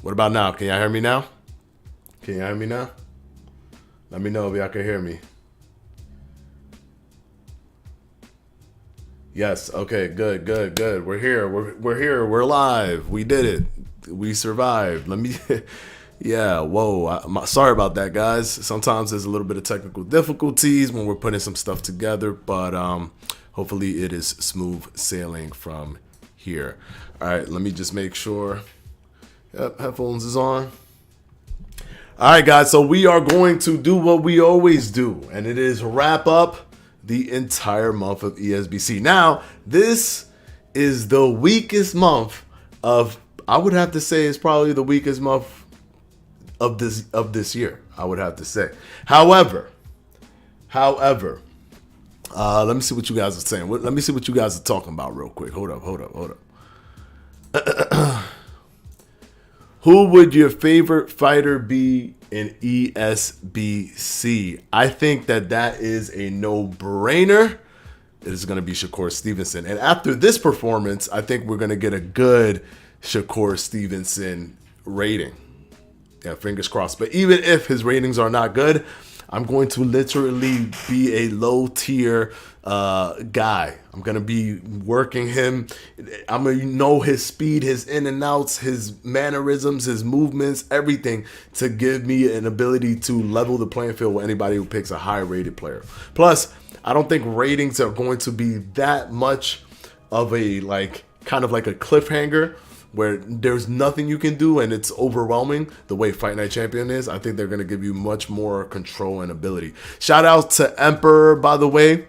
What about now? Can y'all hear me now? Can y'all hear me now? Let me know if y'all can hear me. Yes. Okay. Good. Good. Good. We're here. We're here. We're live. We did it. We survived. Let me. Yeah. Whoa. Sorry about that, guys. Sometimes there's a little bit of technical difficulties when we're putting some stuff together, but hopefully it is smooth sailing from here. All right. Let me just make sure. Yep. Headphones is on. All right, guys. So we are going to do what we always do, and it is wrap up the entire month of ESBC. Now, this is the weakest month of, I would have to say it's probably the weakest month of this year, I would have to say. However, let me see what you guys are saying. Let me see what you guys are talking about real quick. Hold up. Who would your favorite fighter be in ESBC? I think that is a no-brainer. It is going to be Shakur Stevenson. And after this performance, I think we're going to get a good Shakur Stevenson rating. Yeah, fingers crossed. But even if his ratings are not good, I'm going to literally be a low-tier guy. I'm going to be working him. I'm going to know his speed, his in and outs, his mannerisms, his movements, everything to give me an ability to level the playing field with anybody who picks a high-rated player. Plus, I don't think ratings are going to be that much of a, kind of like a cliffhanger where there's nothing you can do and it's overwhelming the way Fight Night Champion is. I think they're going to give you much more control and ability. Shout out to Emperor, by the way.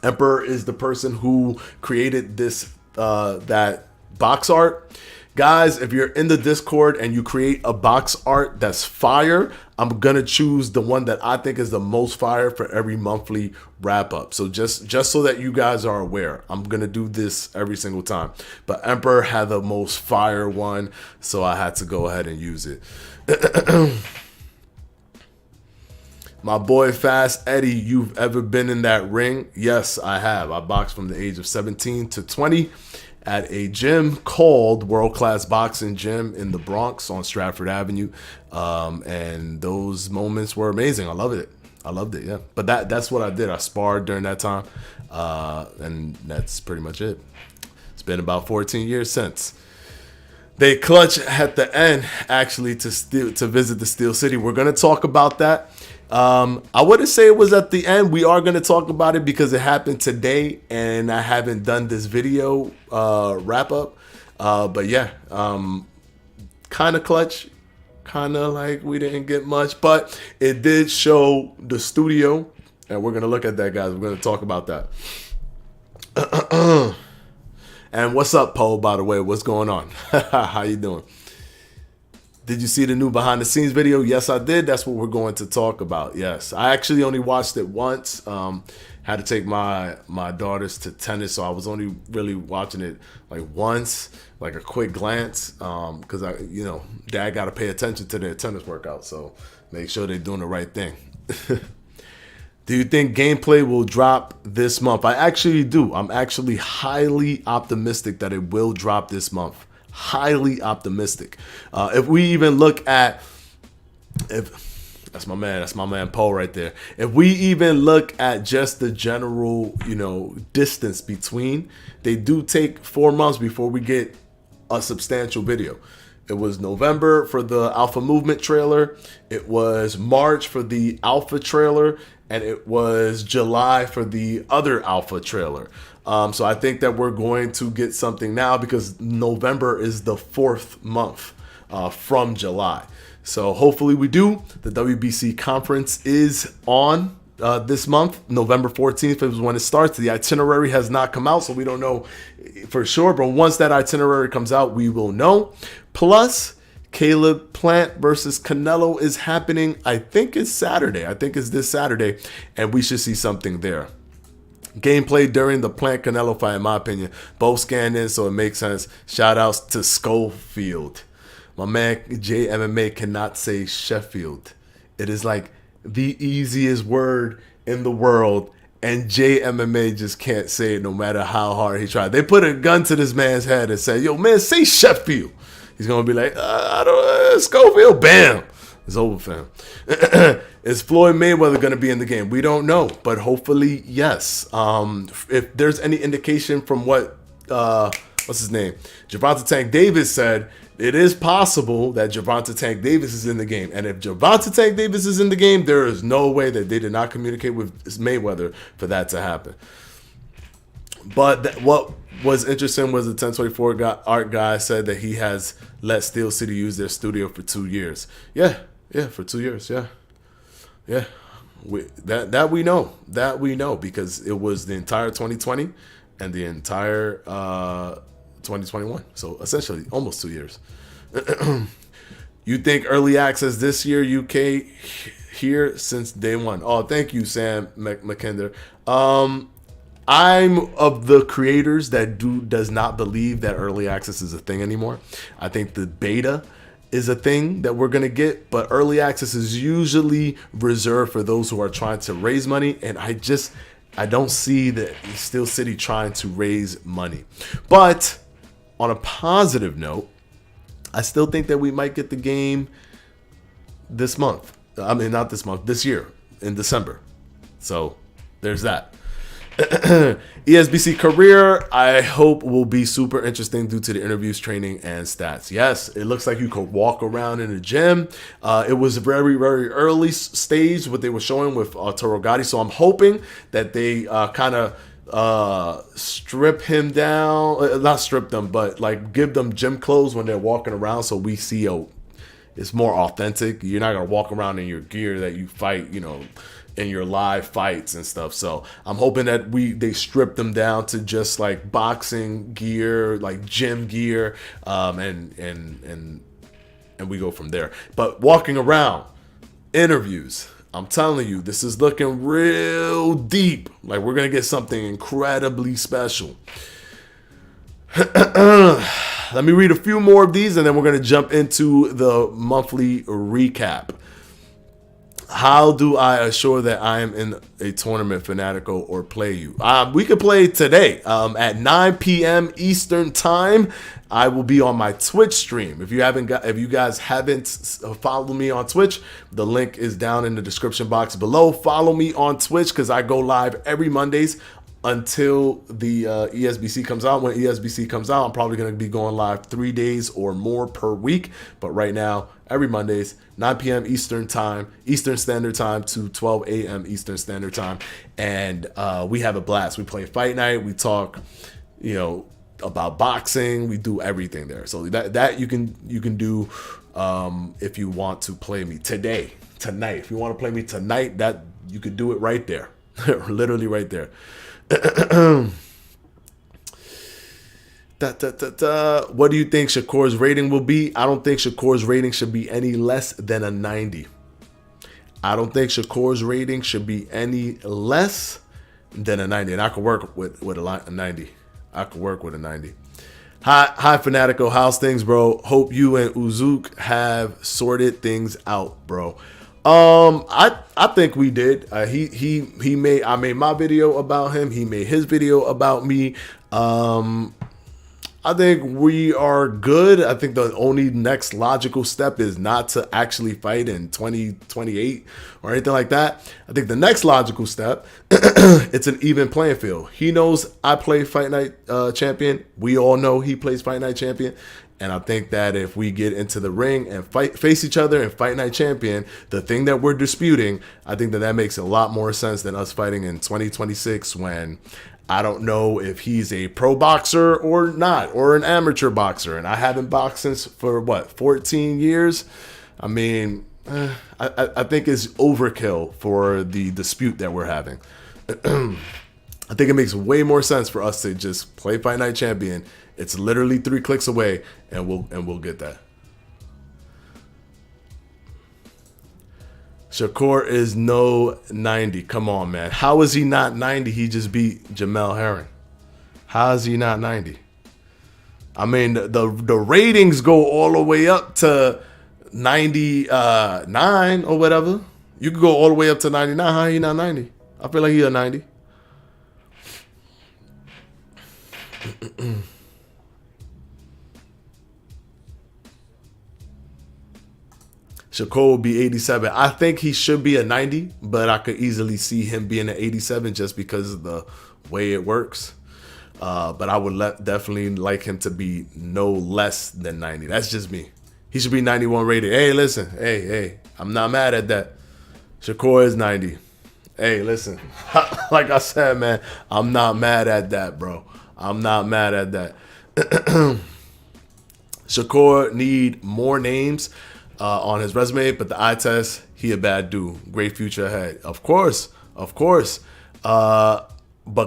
Emperor is the person who created this that box art. Guys, if you're in the Discord and you create a box art that's fire, I'm going to choose the one that I think is the most fire for every monthly wrap up. So just so that you guys are aware, I'm going to do this every single time. But Emperor had the most fire one, so I had to go ahead and use it. My boy Fast Eddie, you've ever been in that ring? Yes, I have. I boxed from the age of 17 to 20 at a gym called World Class Boxing Gym in the Bronx on Stratford Avenue. And those moments were amazing. I loved it, yeah. But that's what I did. I sparred during that time. And that's pretty much it. It's been about 14 years since. They clutch at the end, actually, to visit the Steel City. We're going to talk about that. I wouldn't say it was at the end. We are going to talk about it because it happened today and I haven't done this video wrap up. But yeah, kind of clutch, kind of like we didn't get much, but it did show the studio and we're going to look at that, guys. We're going to talk about that. And what's up, Poe, by the way? What's going on? How you doing? Did you see the new behind the scenes video? Yes, I did. That's what we're going to talk about. Yes, I actually only watched it once. Had to take my daughters to tennis, so I was only really watching it like once, like a quick glance, because Dad got to pay attention to their tennis workout, so make sure they're doing the right thing. Do you think gameplay will drop this month? I actually do. I'm actually highly optimistic that it will drop this month. Highly optimistic. If we even look at, that's my man Paul right there. If we even look at just the general, distance between, they do take 4 months before we get a substantial video. It was November for the Alpha Movement trailer. It was March for the Alpha trailer. And it was July for the other Alpha trailer. So I think that we're going to get something now because November is the 4th month from July. So hopefully we do. The WBC conference is on this month. November 14th is when it starts. The itinerary has not come out, so we don't know for sure. But once that itinerary comes out, we will know. Plus, Caleb Plant versus Canelo is happening. I think it's Saturday. I think it's this Saturday. And we should see something there. Gameplay during the Plant Canelo fight, in my opinion. Both scanned in, so it makes sense. Shout outs to Schofield. My man JMMA cannot say Sheffield. It is like the easiest word in the world. And JMMA just can't say it no matter how hard he tried. They put a gun to this man's head and said, yo, man, say Sheffield. He's going to be like, I don't Schofield. Bam. It's over, fam. Is Floyd Mayweather going to be in the game? We don't know, but hopefully, yes. If there's any indication from what, what's his name? Gervonta Tank Davis said, it is possible that Gervonta Tank Davis is in the game. And if Gervonta Tank Davis is in the game, there is no way that they did not communicate with Mayweather for that to happen. But what was interesting was the 1024 art guy said that he has let Steel City use their studio for 2 years. Yeah, for 2 years, yeah. That we know because it was the entire 2020 and the entire 2021. So essentially almost 2 years. You think early access this year, UK here since day one? Oh, thank you, Sam McKinder. I'm of the creators that does not believe that early access is a thing anymore. I think the beta is a thing that we're going to get, but early access is usually reserved for those who are trying to raise money, and I don't see the Steel City trying to raise money. But on a positive note, I still think that we might get the game this month. I mean, not this month, this year in December. So there's that. ESBC career, I hope, will be super interesting due to the interviews, training, and stats. Yes, it looks like you could walk around in a gym. It was a very, very early stage what they were showing with Toro Gotti, so I'm hoping that they kind of strip him down, not strip them, but like give them gym clothes when they're walking around, so we see it's more authentic. You're not gonna walk around in your gear that you fight, in your live fights and stuff. So I'm hoping that they strip them down to just like boxing gear, like gym gear, and we go from there. But walking around, interviews, I'm telling you, this is looking real deep. Like we're gonna get something incredibly special. Let me read a few more of these and then we're going to jump into the monthly recap. How do I assure that I am in a tournament, Fanatico, or play you? We could play today at 9 p.m. Eastern time. I will be on my Twitch stream. If you guys haven't followed me on Twitch, the link is down in the description box below. Follow me on Twitch because I go live every Mondays until the ESBC comes out. When ESBC comes out, I'm probably going to be going live 3 days or more per week. But right now, every Mondays, 9 p.m. Eastern Standard Time to 12 a.m. Eastern Standard Time. And we have a blast. We play Fight Night. We talk, about boxing. We do everything there. So that you can do if you want to play me tonight. If you want to play me tonight, that you could do it right there. Literally right there. What do you think Shakur's rating will be? I don't think Shakur's rating should be any less than a 90. I don't think Shakur's rating should be any less than a 90. And I could work with a 90. I could work with a 90. Hi, Fanatico. How's things, bro? Hope you and Uzuk have sorted things out, bro. I think we did. I made my video about him. He made his video about me. I think we are good. I think the only next logical step is not to actually fight in 2028 or anything like that. I think the next logical step, it's an even playing field. He knows I play Fight Night Champion. We all know he plays Fight Night Champion. And I think that if we get into the ring and face each other and Fight Night Champion, the thing that we're disputing, I think that makes a lot more sense than us fighting in 2026 when I don't know if he's a pro boxer or not, or an amateur boxer. And I haven't boxed since for 14 years. I mean, I think it's overkill for the dispute that we're having. I think it makes way more sense for us to just play Fight Night Champion. It's literally 3 clicks away, and we'll get that. Shakur is no 90. Come on, man. How is he not 90? He just beat Jamel Herring. How is he not 90? I mean, the ratings go all the way up to 99 or whatever. You could go all the way up to 99. How are you not 90? I feel like he's a 90. Shakur will be 87. I think he should be a 90, but I could easily see him being an 87 just because of the way it works. But I would definitely like him to be no less than 90. That's just me. He should be 91 rated. Hey, listen. Hey, I'm not mad at that. Shakur is 90. Hey, listen. Like I said, man, I'm not mad at that, bro. I'm not mad at that. Shakur need more names on his resume, but the eye test, he a bad dude. Great future ahead. Of course. But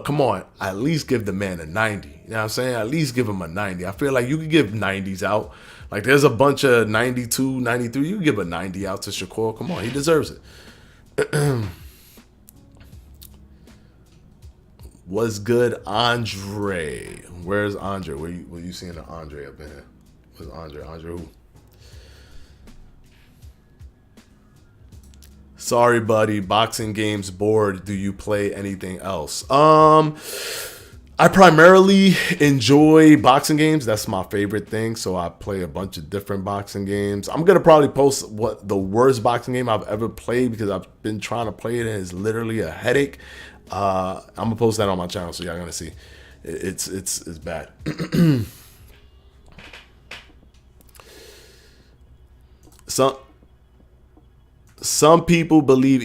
come on, at least give the man a 90. You know what I'm saying? At least give him a 90. I feel like you could give 90s out. Like there's a bunch of 92, 93. You can give a 90 out to Shakur. Come on, he deserves it. What's good, Andre? Where's Andre? Were you seeing an Andre up in here? Where's Andre? Andre who? Sorry, buddy. Boxing games bored. Do you play anything else? I primarily enjoy boxing games. That's my favorite thing. So I play a bunch of different boxing games. I'm going to probably post what the worst boxing game I've ever played because I've been trying to play it and it's literally a headache. I'm going to post that on my channel so y'all going to see. It's bad. Some people believe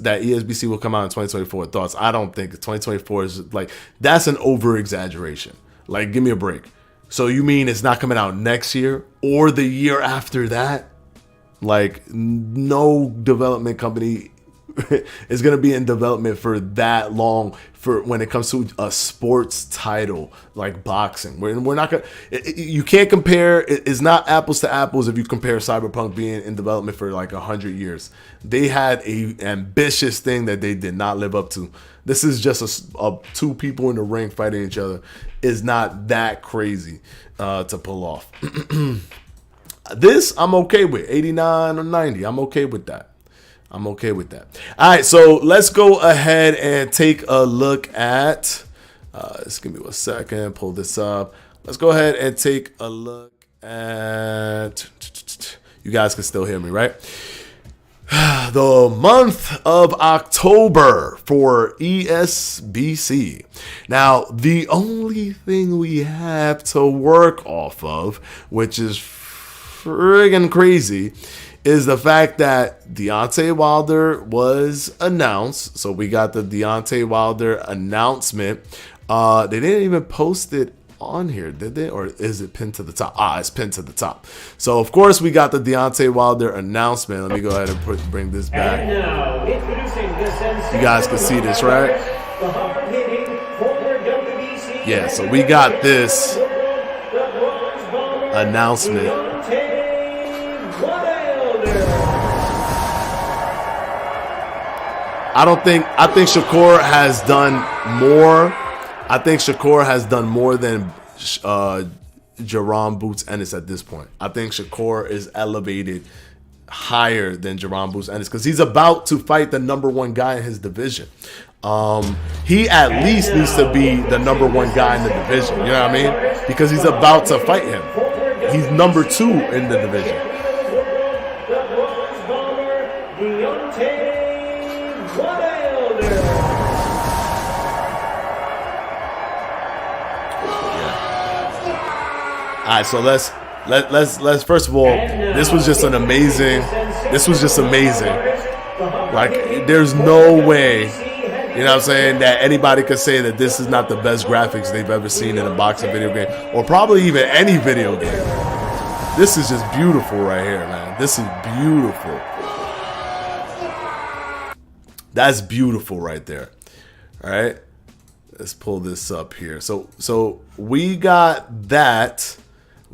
that ESBC will come out in 2024. Thoughts? I don't think 2024 is like, that's an over exaggeration. Like, give me a break. So you mean it's not coming out next year or the year after that? Like, no development company is going to be in development for that long for when it comes to a sports title like boxing. We're not going to, you can't compare, it's not apples to apples if you compare Cyberpunk being in development for like 100 years. They had a ambitious thing that they did not live up to. This is just a two people in the ring fighting each other. Is not that crazy to pull off. This I'm okay with. 89 or 90. I'm okay with that. I'm okay with that. All right, so let's go ahead and take a look at. Just give me 1 second. Pull this up. Let's go ahead and take a look at. You guys can still hear me, right? The month of October for ESBC. Now, the only thing we have to work off of, which is friggin' crazy, is the fact that Deontay Wilder was announced. So we got the Deontay Wilder announcement. They didn't even post it on here, did they? Or is it pinned to the top? It's pinned to the top. So of course we got the Deontay Wilder announcement. Let me go ahead and bring this back. And now, introducing the you guys can see this, right? The hard-hitting former WBC. Yeah, so we got this announcement. I think Shakur has done more. I think Shakur has done more than Jerome Boots Ennis at this point. I think Shakur is elevated higher than Jerome Boots Ennis because he's about to fight the #1 guy in his division. He at least needs to be the #1 guy in the division. You know what I mean? Because he's about to fight him. He's #2 in the division. All right, so let's first of all, this was just amazing. Like, there's no way, you know what I'm saying, that anybody could say that this is not the best graphics they've ever seen in a boxing video game, or probably even any video game. This is just beautiful right here, man. This is beautiful. That's beautiful right there. All right, let's pull this up here. So we got that.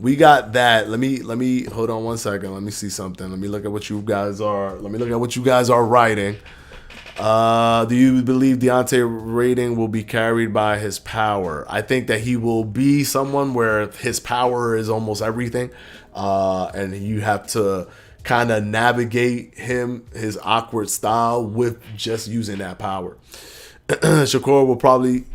Let me hold on 1 second. Let me see something. Let me look at what you guys are. Writing. Do you believe Deontay rating will be carried by his power? I think that he will be someone where his power is almost everything, and you have to kind of navigate his awkward style with just using that power. Shakur will probably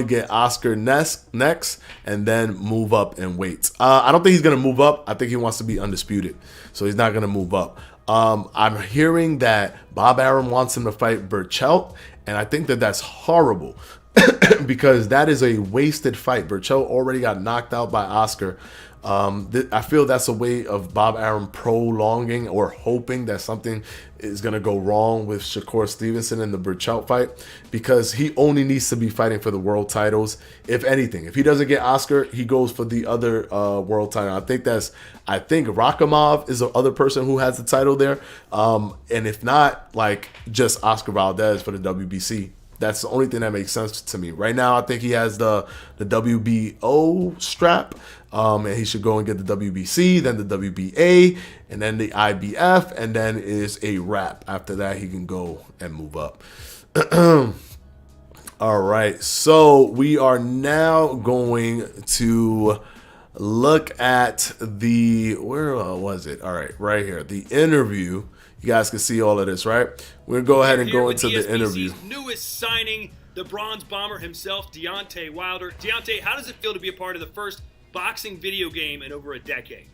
get Oscar next and then move up in weights. I don't think he's going to move up. I think he wants to be undisputed. So he's not going to move up. I'm hearing that Bob Arum wants him to fight Burchelt, and I think that that's horrible because that is a wasted fight. Burchelt already got knocked out by Oscar. I feel that's a way of Bob Arum prolonging or hoping that something is going to go wrong with Shakur Stevenson in the Burchelt fight, because he only needs to be fighting for the world titles. If anything, if he doesn't get Oscar, he goes for the other world title. I think Rakhimov is the other person who has the title there. And if not, like, just Oscar Valdez for the WBC. That's the only thing that makes sense to me. Right now, I think he has the WBO strap, and he should go and get the WBC, then the WBA, and then the IBF, and then is a wrap. After that, he can go and move up. All right, so we are now going to look at where was it? All right, right here, the interview. You guys can see all of this, right? We're going to go ahead and go into the interview. Newest signing, the Bronze Bomber himself, Deontay Wilder. Deontay, how does it feel to be a part of the first boxing video game in over a decade?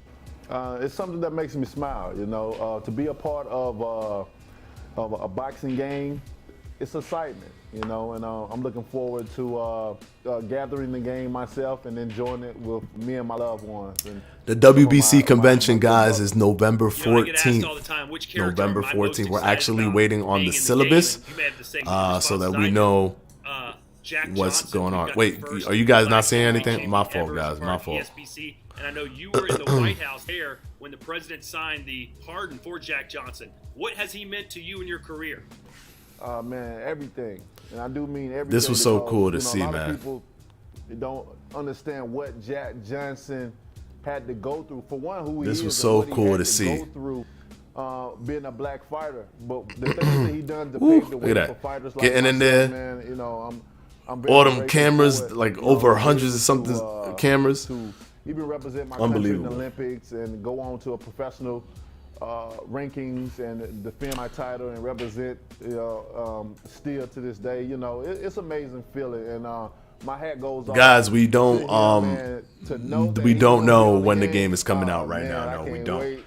It's something that makes me smile, you know. To be a part of a boxing game, it's excitement, you know, and I'm looking forward to gathering the game myself and enjoying it with me and my loved ones. And the WBC convention, guys, is November 14th. November 14th. We're actually waiting on the syllabus so that we know what's going on. Wait, are you guys not seeing anything? My fault, guys. My fault. And I know you were in the White House there when the president signed the pardon for Jack Johnson. What has he meant to you in your career? Man, everything. And I do mean everything. This was so because, cool to you know, see, a lot man. Of people don't understand what Jack Johnson had to go through. For one, who he is. This was and so what he cool had to see. Go through, being a black fighter. But the things that he done to pave the way look at for that. fighters like Getting in myself, there. man, you know, I'm very All them grateful cameras, for it. like You over know, hundreds of to, something cameras. To even represent my country in the Unbelievable. Olympics and go on to a professional rankings and defend my title and represent still to this day. You know, it's amazing feeling, and my hat goes off. Guys, we to don't him, man, to know that we he's don't gonna be know on when the game is coming out right man, now. I No, we can't don't. wait.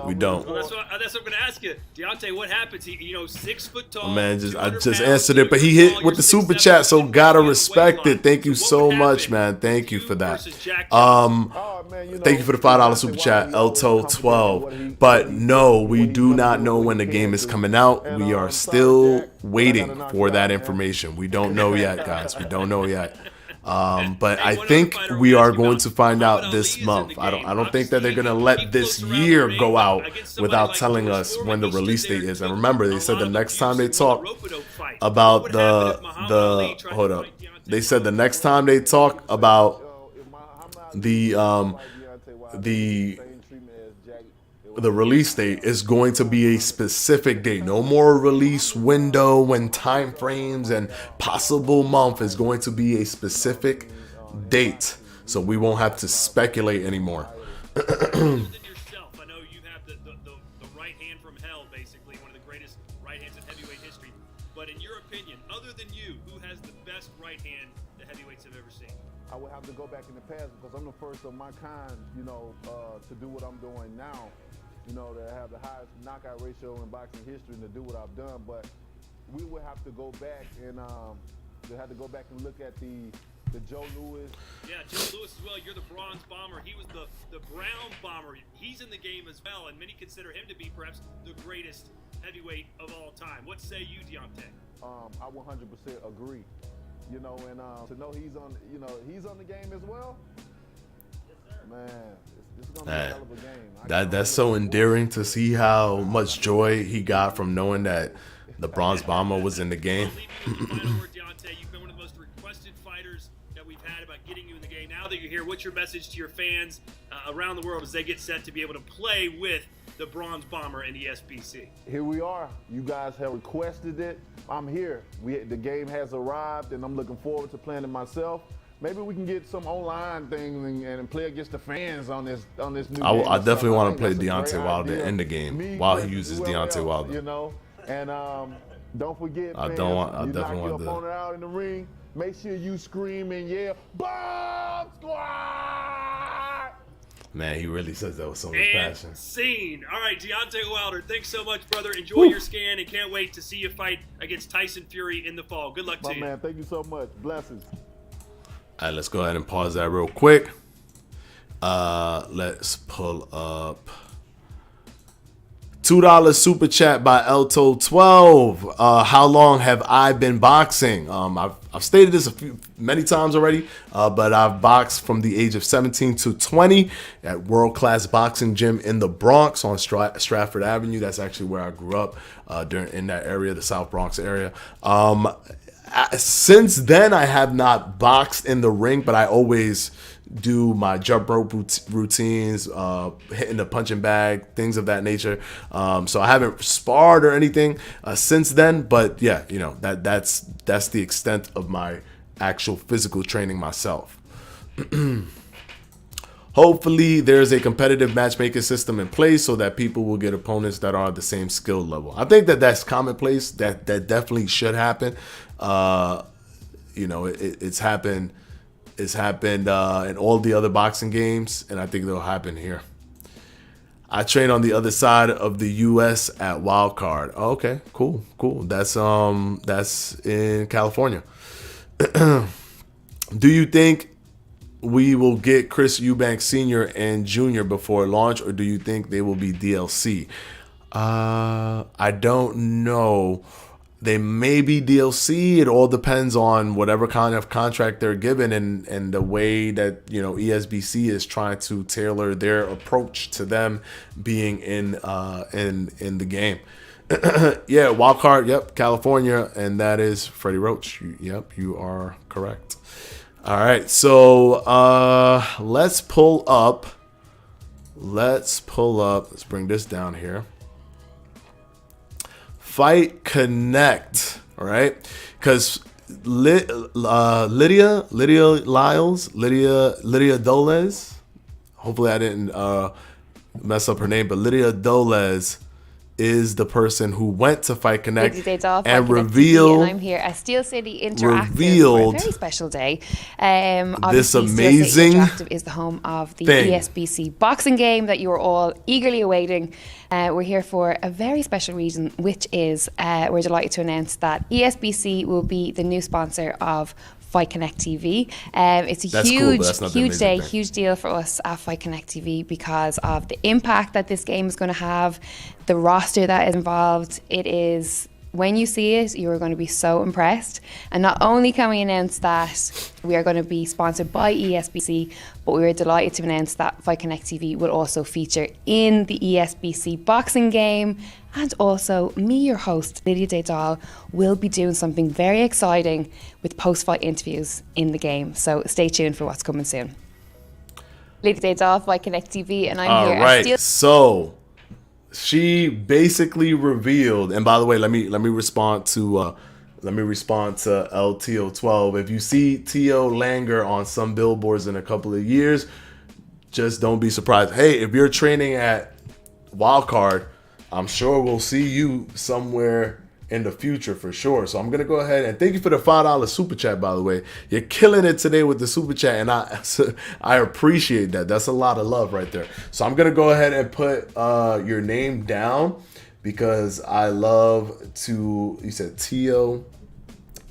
We don't. Well, that's what I'm going to ask you, Deontay. What happens? He, 6 foot tall. Man, I 200 just pounds, answered it, but he you're hit tall, with the you're super 6'7", chat, so gotta you're respect weight it. Thank you line. so What much, happened man. Thank you with for that. versus Jack Johnson? Oh, man, you know, Thank you for the $5 super chat, Elto12. But no, we do not know when the game is coming out. We are still waiting for that information. We don't know yet, guys. We don't know yet. But I think we are going to find out this month. I don't think that they're gonna let this year go out without telling us when the release date is. And remember, they said the next time they talk about hold up. They said the next time they talk about the release date is going to be a specific date. No more release window and time frames and possible month. Is going to be a specific date, so we won't have to speculate anymore. Other than yourself, I know you have the right hand from hell, basically one of the greatest right hands in heavyweight history. But in your opinion, other than you, who has the best right hand the heavyweights have ever seen? I would have to go back in the past because I'm the first of my kind, you know, to do what I'm doing now. You know, to have the highest knockout ratio in boxing history and to do what I've done. But we would have to go back and look at the Joe Louis. Yeah, Joe Louis as well. You're the bronze bomber. He was the brown bomber. He's in the game as well, and many consider him to be perhaps the greatest heavyweight of all time. What say you, Deontay? I 100% agree. You know, and to know he's on the game as well. Man, this is gonna be a hell of a game. That's so endearing to see how much joy he got from knowing that the bronze bomber was in the game. Final word, Deontay. You've been one of the most requested fighters that we've had about getting you in the game. Now that you're here, what's your message to your fans around the world as they get set to be able to play with the bronze bomber in the ESBC? Here we are. You guys have requested it. I'm here. The game has arrived, and I'm looking forward to playing it myself. Maybe we can get some online thing and play against the fans on this new game. I definitely want to play That's a Deontay great Wilder idea. in the game Me, while he Chris, uses whoever Deontay else, Wilder. You know, and don't forget, I fans, definitely knock your want to. opponent out in the ring. Make sure you scream and yell, "Bomb Squad!" Man, he really says that with so much And passion. scene. All right, Deontay Wilder, thanks so much, brother. Enjoy your scan and can't wait to see you fight against Tyson Fury in the fall. Good luck to My you. man, thank you so much. Blessings. All right, let's go ahead and pause that real quick. Let's pull up $2 super chat by Elto12. How long have I been boxing? I've stated this many times already, but I've boxed from the age of 17 to 20 at World Class Boxing Gym in the Bronx on Stratford Avenue. That's actually where I grew up in that area, the South Bronx area. Since then, I have not boxed in the ring, but I always do my jump rope routines, hitting the punching bag, things of that nature. So I haven't sparred or anything since then, but yeah, you know, that's the extent of my actual physical training myself. Hopefully there's a competitive matchmaking system in place so that people will get opponents that are the same skill level. I think that's commonplace. That definitely should happen. You know, it's happened. It's happened in all the other boxing games, and I think it'll happen here. I train on the other side of the U.S. at Wild Card. Oh, okay, cool. That's in California. Do you think we will get Chris Eubank Sr. and Jr. before launch, or do you think they will be DLC? I don't know. They may be DLC. It all depends on whatever kind of contract they're given and the way that, you know, ESBC is trying to tailor their approach to them being in the game. Yeah, wild card. Yep, California, and that is Freddie Roach. Yep, you are correct. All right, so let's pull up. Let's bring this down here. Fight Connect, all right? Because Lydia Dolez, hopefully I didn't mess up her name, but Lydia Dolez is the person who went to Fight Connect and revealed. And I'm here at Steel City Interactive for a very special day. This amazing Steel City Interactive is the home of the ESBC boxing game that you are all eagerly awaiting. We're here for a very special reason, which is we're delighted to announce that ESBC will be the new sponsor of Fight Connect TV. It's a huge day, huge deal for us at Fight Connect TV because of the impact that this game is going to have, the roster that is involved. It is, when you see it, you are going to be so impressed. And not only can we announce that we are going to be sponsored by ESBC, but we are delighted to announce that Fight Connect TV will also feature in the ESBC boxing game. And also, me, your host, Lydia Daydal, will be doing something very exciting with post-fight interviews in the game. So stay tuned for what's coming soon. Lydia Daydal, Fight Connect TV, and I'm here. All right, so she basically revealed, and by the way, let me respond to LTO12. If you see T.O. Langer on some billboards in a couple of years, just don't be surprised. Hey, if you're training at Wildcard, I'm sure we'll see you somewhere in the future for sure. So I'm going to go ahead and thank you for the $5 super chat, by the way. You're killing it today with the super chat, and I appreciate that. That's a lot of love right there. So I'm going to go ahead and put your name down because I love to, you said Tio,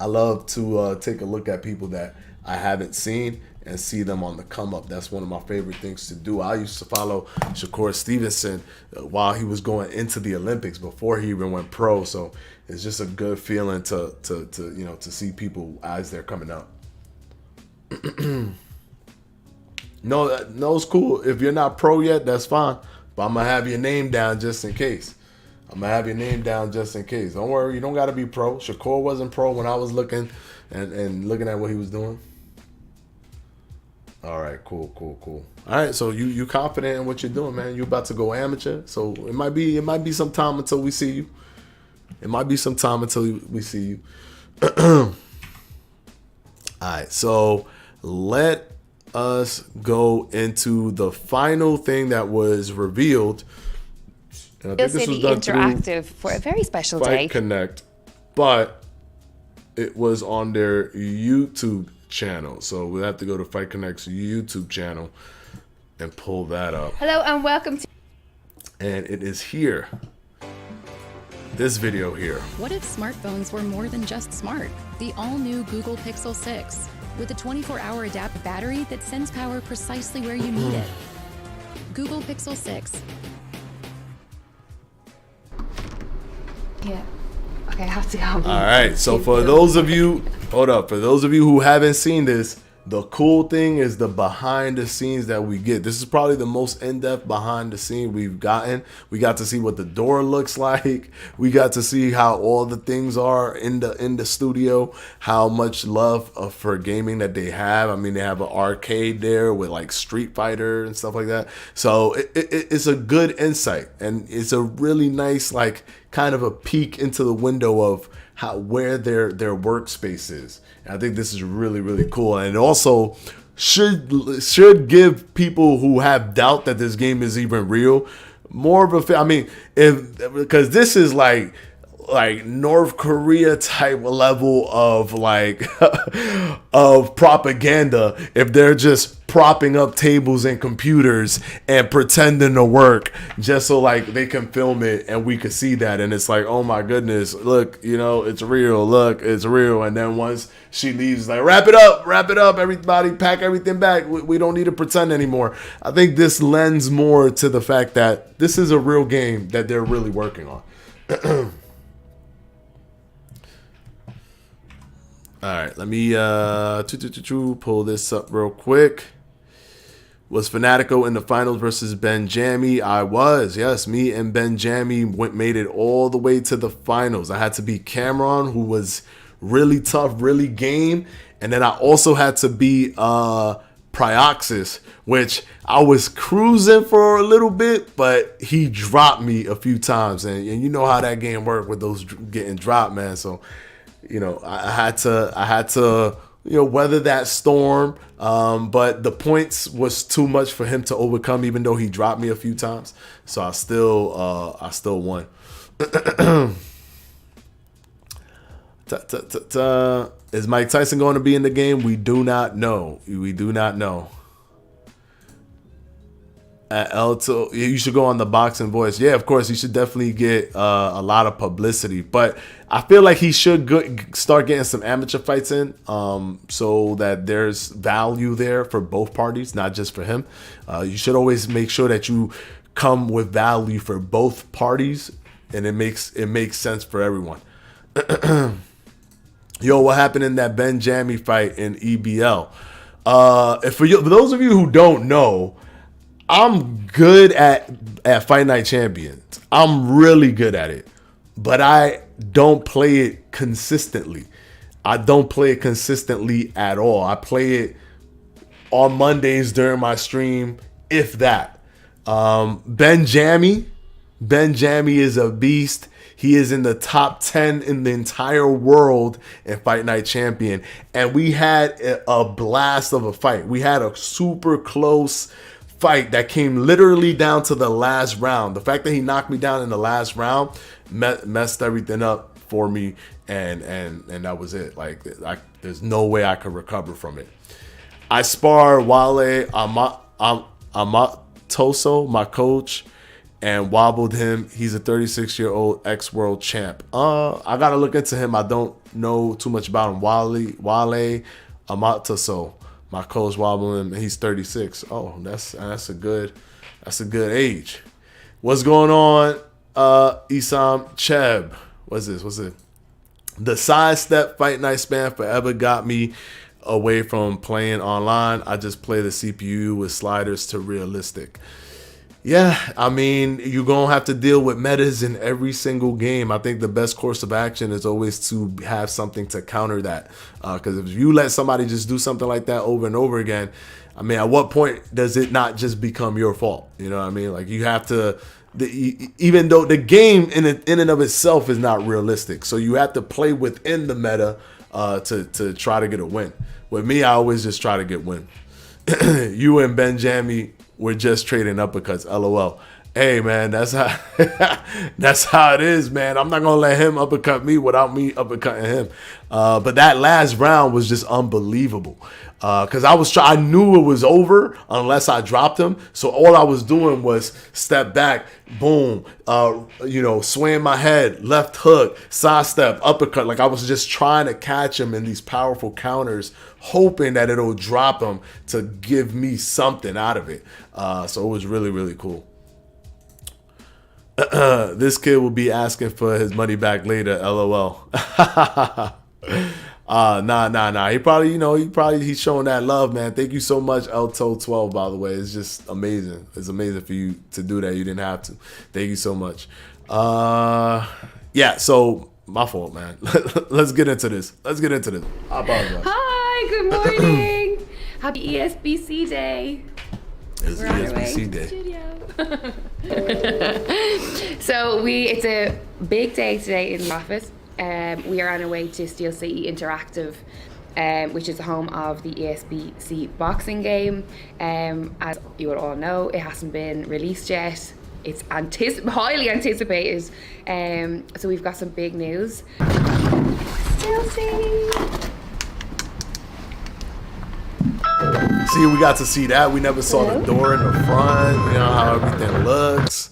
I love to take a look at people that I haven't seen and see them on the come up. That's one of my favorite things to do. I used to follow Shakur Stevenson while he was going into the Olympics before he even went pro. So it's just a good feeling to see people as they're coming up. No, it's cool. If you're not pro yet, that's fine. But I'm gonna have your name down just in case. Don't worry, you don't gotta be pro. Shakur wasn't pro when I was looking and looking at what he was doing. All right, cool. All right, so you confident in what you're doing, man. You're about to go amateur, so it might be some time until we see you. All right, so let us go into the final thing that was revealed. And I think this was done Interactive for a very special day. Fight Connect, but it was on their YouTube channel. So we'll have to go to Fight Connect's YouTube channel and pull that up. Hello and welcome to... And it is here. This video here. What if smartphones were more than just smart? The all-new Google Pixel 6 with a 24-hour adaptive battery that sends power precisely where you need it. Google Pixel 6. Yeah. Okay, I have to help you. All right, so for those of you who haven't seen this, the cool thing is the behind the scenes that we get. This is probably the most in-depth behind the scene we've gotten. We got to see what the door looks like. We got to see how all the things are in the studio, how much love for gaming that they have. I mean, they have an arcade there with like Street Fighter and stuff like that. So it's a good insight, and it's a really nice like kind of a peek into the window of where their workspace is. And I think this is really, really cool. And it also should give people who have doubt that this game is even real more of a, I mean, because this is like North Korea type level of like of propaganda if they're just propping up tables and computers and pretending to work just so like they can film it and we could see that, and it's like, oh my goodness, look, you know, it's real, look, it's real. And then once she leaves, like, wrap it up, everybody, pack everything back, we don't need to pretend anymore. I think this lends more to the fact that this is a real game that they're really working on. All right, let me pull this up real quick. Was Fanatico in the finals versus Benjamie? I was. Yes, me and Benjamie made it all the way to the finals. I had to beat Cameron, who was really tough, really game. And then I also had to beat Prioxis, which I was cruising for a little bit, but he dropped me a few times. And you know how that game worked with those getting dropped, man. So, you know, I had to weather that storm. But the points was too much for him to overcome, even though he dropped me a few times. So I still won. Is Mike Tyson going to be in the game? We do not know. We do not know. You should go on the Boxing Voice. Yeah, of course, you should definitely get a lot of publicity. But I feel like he should start getting some amateur fights in, so that there's value there for both parties, not just for him. You should always make sure that you come with value for both parties, and it makes sense for everyone. Yo, what happened in that Benjamie fight in EBL? For those of you who don't know, I'm good at Fight Night Champions. I'm really good at it, but I don't play it consistently. I don't play it consistently at all. I play it on Mondays during my stream, if that. Benjamie is a beast. He is in the top 10 in the entire world in Fight Night Champion. And we had a blast of a fight. We had a super close fight that came literally down to the last round. The fact that he knocked me down in the last round messed everything up for me. And that was it. Like, there's no way I could recover from it. I spar Wale Amatoso, my coach, and wobbled him. He's a 36-year-old ex-world champ. I gotta look into him. I don't know too much about him. Wale Amatoso, my coach, wobbled him. He's 36. Oh, that's a good age. What's going on, Isam Cheb? What's it? The sidestep Fight Night spam forever got me away from playing online. I just play the CPU with sliders to realistic. Yeah, I mean, you're going to have to deal with metas in every single game. I think the best course of action is always to have something to counter that. Because if you let somebody just do something like that over and over again, I mean, at what point does it not just become your fault? You know what I mean? Like, you have to, even though the game in and of itself is not realistic. So you have to play within the meta to try to get a win. With me, I always just try to get win. You and Benjamie, we're just trading uppercuts. LOL. Hey, man, that's how it is, man. I'm not gonna let him uppercut me without me uppercutting him. But that last round was just unbelievable. Because I knew it was over unless I dropped him. So all I was doing was step back, boom, swaying my head, left hook, side step, uppercut. Like, I was just trying to catch him in these powerful counters, hoping that it'll drop him to give me something out of it. So it was really, really cool. This kid will be asking for his money back later. LOL. Nah. He's showing that love, man. Thank you so much, Elto12, by the way. It's just amazing. It's amazing for you to do that. You didn't have to. Thank you so much. Yeah, so my fault, man. Let's get into this. I apologize. Hi, good morning. Happy ESBC Day. It's ESBC Day. So it's a big day today in the office. We are on our way to Steel City Interactive, which is the home of the ESBC boxing game. As you would all know, it hasn't been released yet. It's highly anticipated. So we've got some big news. Steel City. See, we got to see that. We never saw the door in the front. You know how everything looks.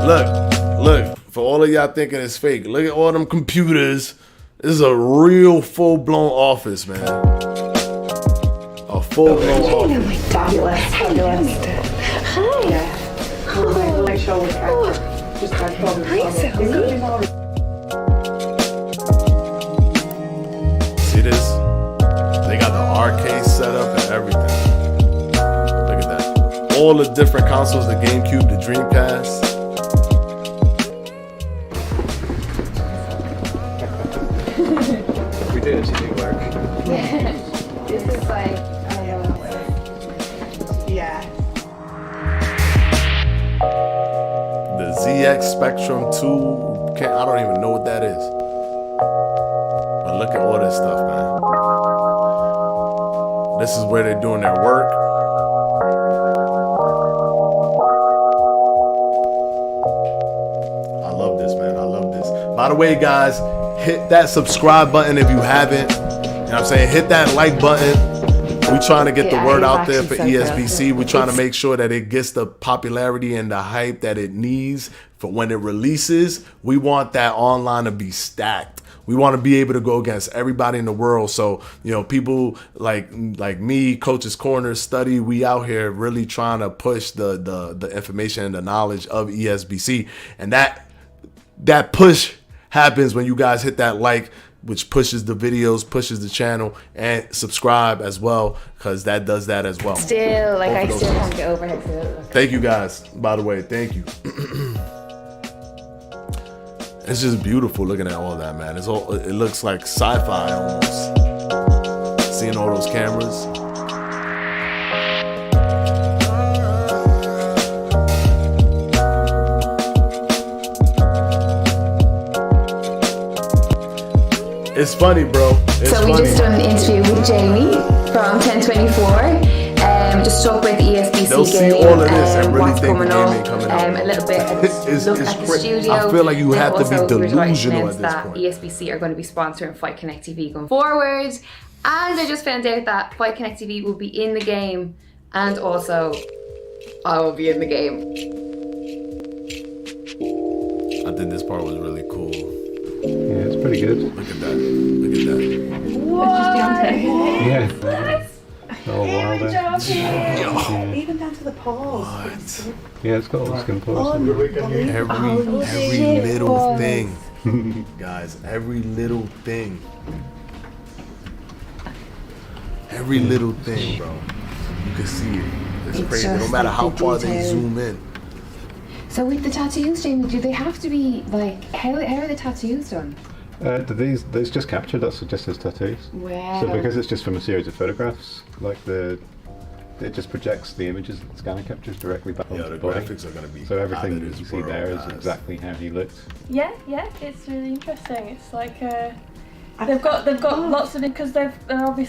Look. For all of y'all thinking it's fake, look at all them computers. This is a real full-blown office, man. A full-blown office. Fabulous. Hi. this? They got the arcade set up and everything. Look at that. All the different consoles, the GameCube, the Dreamcast. We did actually do work. This is like, I don't know. Yeah. The ZX Spectrum 2. I don't even know what that is. But look at all this stuff, man. This is where they're doing their work. I love this, man. I love this. By the way, guys, hit that subscribe button if you haven't. You know what I'm saying? Hit that like button. We're trying to get the word out there for ESBC. We're trying to make sure that it gets the popularity and the hype that it needs for when it releases. We want that online to be stacked. We want to be able to go against everybody in the world. So, you know, people like me, Coach's Corner, Study, we out here really trying to push the information and the knowledge of ESBC. And that push happens when you guys hit that like, which pushes the videos, pushes the channel, and subscribe as well, because that does that as well. Still, like, I Both of still those can't get over it. Thank you guys, by the way. Thank you. It's just beautiful looking at all that, man. It looks like sci-fi almost. Seeing all those cameras. It's funny, bro. It's So we funny. just done an interview with Jamie from 1024. Just talk about the ESBC They'll game, see all of this and really what's think the coming game up, ain't coming out. a little bit of It's look at the crazy. studio. I feel like you Then have to be also we're delighted to delusional announce at this that point. ESBC are going to be sponsoring Fight Connect TV going forward. And I just found out that Fight Connect TV will be in the game, and also I will be in the game. I think this part was really cool. Yeah, it's pretty good. Look at that. Look at that. Yeah. Oh, Wilder. Even down to the paws. What? Yeah, it's got all the skin paws. Every little thing. Guys, every little thing. Every little thing, bro. You can see it. It's crazy. No just matter like how the far they detail. zoom in. So with the tattoos, Jamie, do they have to be like, how are the tattoos done? These just captured, that's just as tattoos. Wow. So because it's just from a series of photographs, like it just projects the images that the scanner captures directly back Yeah, onto the the body. graphics are going to be So everything out of that this you see world, there is guys. exactly how he looked. Yeah, it's really interesting. It's like they've got lots of it because they've been I think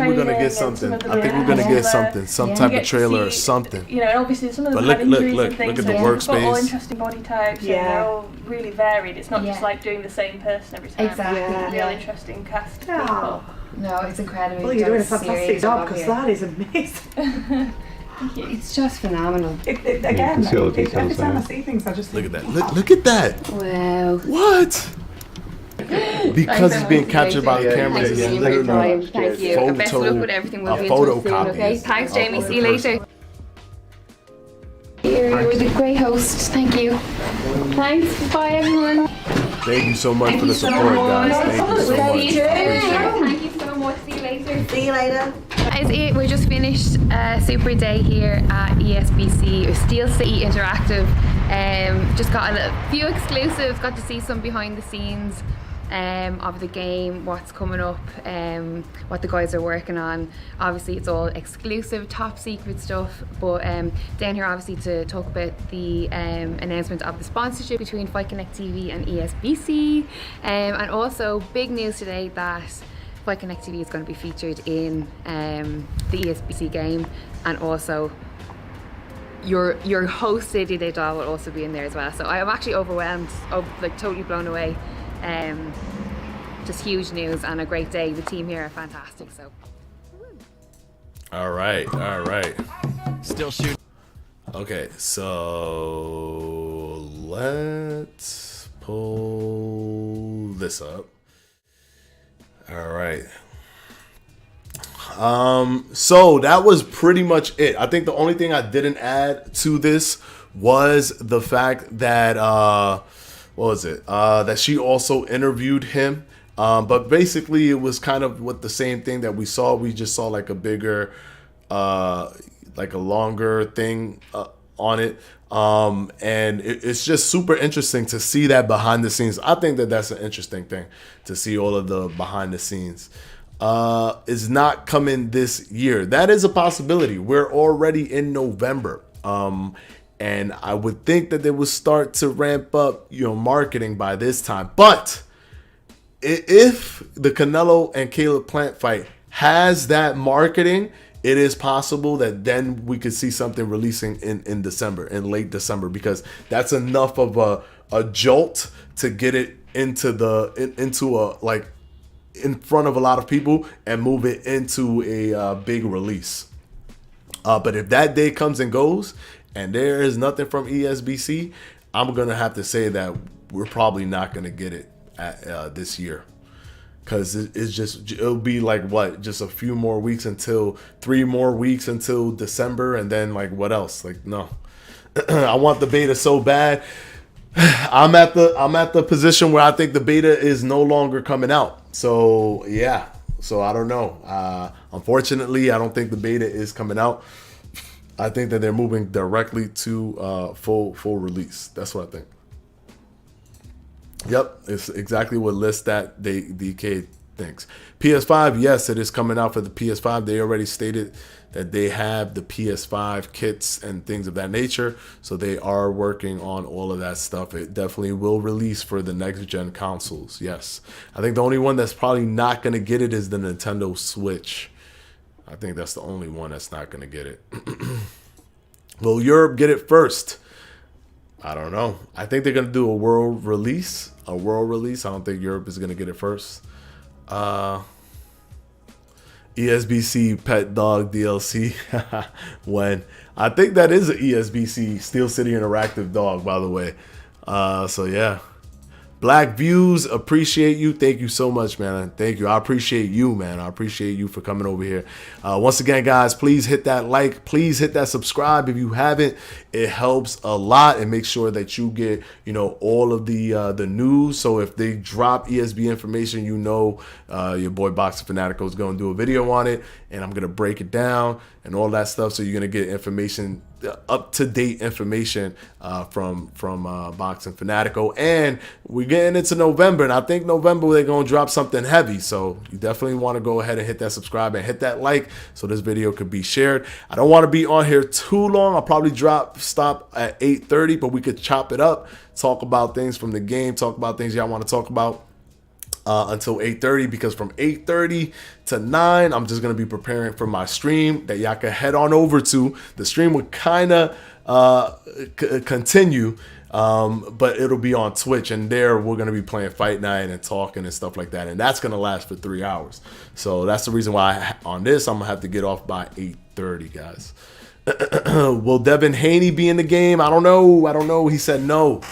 we're going to get something. I think we're going to get something. Some type of trailer or something. You know, and obviously some of them But have look, injuries look, and things. look at the so they've got all workspace. interesting body types. Yeah. And they're all really varied. It's not just Yeah. like doing the same person every time. Exactly, It's a real yeah. interesting cast of Oh. people. No, it's incredible. Well, You've you're doing a done fantastic serious job job because here. that is amazing. It's just phenomenal. Again, see all the every details time I there. see things, I just Look think, at that. Look at that. Wow. What? Because it's being captured by the camera. Thank you It's for your literally time. Thank you. And best of luck with everything. We'll be in touch soon, okay? Thanks, Jamie. See you later. You're the great host. Thank you. Thanks. Bye, everyone. Thank you so much for the support, guys. Thank you so much. Appreciate it. Thank you so much. See you later. see you later. That is it. We just finished a super day here at ESBC, or Steel City Interactive. Just got a few exclusives, got to see some behind the scenes of the game, what's coming up, what the guys are working on. Obviously it's all exclusive, top secret stuff, but down here obviously to talk about the announcement of the sponsorship between Fight Connect TV and ESBC, and also big news today that Fight Connect TV is going to be featured in the ESBC game, and also your host City Day Doll will also be in there as well. So I am actually overwhelmed, like totally blown away. Just huge news and a great day. The team here are fantastic. So All right. Still shooting. Okay, so let's pull this up. All right. So that was pretty much it. I think the only thing I didn't add to this was the fact that what was it? That she also interviewed him But basically, it was kind of what the same thing that we saw. We just saw like a bigger, like a longer thing on it. And it's just super interesting to see that behind the scenes. I think that that's an interesting thing to see all of the behind the scenes. Is not coming this year. That is a possibility. We're already in November. And I would think that they would start to ramp up, marketing by this time. But if the Canelo and Caleb Plant fight has that marketing, it is possible that then we could see something releasing in December, in late December, because that's enough of a jolt to get it into in front of a lot of people and move it into a big release. But if that day comes and goes and there is nothing from ESBC, I'm going to have to say that we're probably not going to get it this year. Because it'll be like just a few more weeks 3 more weeks until December. And then what else? No, I want the beta so bad. I'm at the position where I think the beta is no longer coming out. So yeah. So I don't know. Unfortunately, I don't think the beta is coming out. I think that they're moving directly to full release. That's what I think. Yep, it's exactly what DK thinks. PS5, yes, it is coming out for the PS5. They already stated that they have the PS5 kits and things of that nature, so they are working on all of that stuff. It definitely will release for the next gen consoles. Yes, I think the only one that's probably not going to get it is the Nintendo Switch. I think that's the only one that's not going to get it. Will Europe get it first? I don't know. I think they're going to do a world release. I don't think Europe is going to get it first. ESBC Pet Dog DLC. When? I think that is an ESBC Steel City Interactive dog, by the way. So yeah. Black Views, appreciate you. Thank you so much, man. Thank you. I appreciate you, man. I appreciate you for coming over here. Once again, guys, please hit that like. Please hit that subscribe if you haven't. It helps a lot, and make sure that you get, all of the news. So if they drop ESB information, your boy Boxing Fanatico is going to do a video on it, and I'm going to break it down and all that stuff. So you're going to get information, up-to-date information from Boxing Fanatico. And we're getting into November, and I think November they're going to drop something heavy. So you definitely want to go ahead and hit that subscribe and hit that like so this video could be shared. I don't want to be on here too long. I'll probably stop at 8:30, but we could chop it up, talk about things from the game, talk about things y'all want to talk about until 8:30, because from 8:30 to 9 I'm just going to be preparing for my stream that y'all can head on over to. The stream would kind of continue, but it'll be on Twitch, and there we're going to be playing Fight Night and talking and stuff like that, and that's going to last for 3 hours. So that's the reason why on this I'm going to have to get off by 8:30, guys. Will Devin Haney be in the game? I don't know. He said no.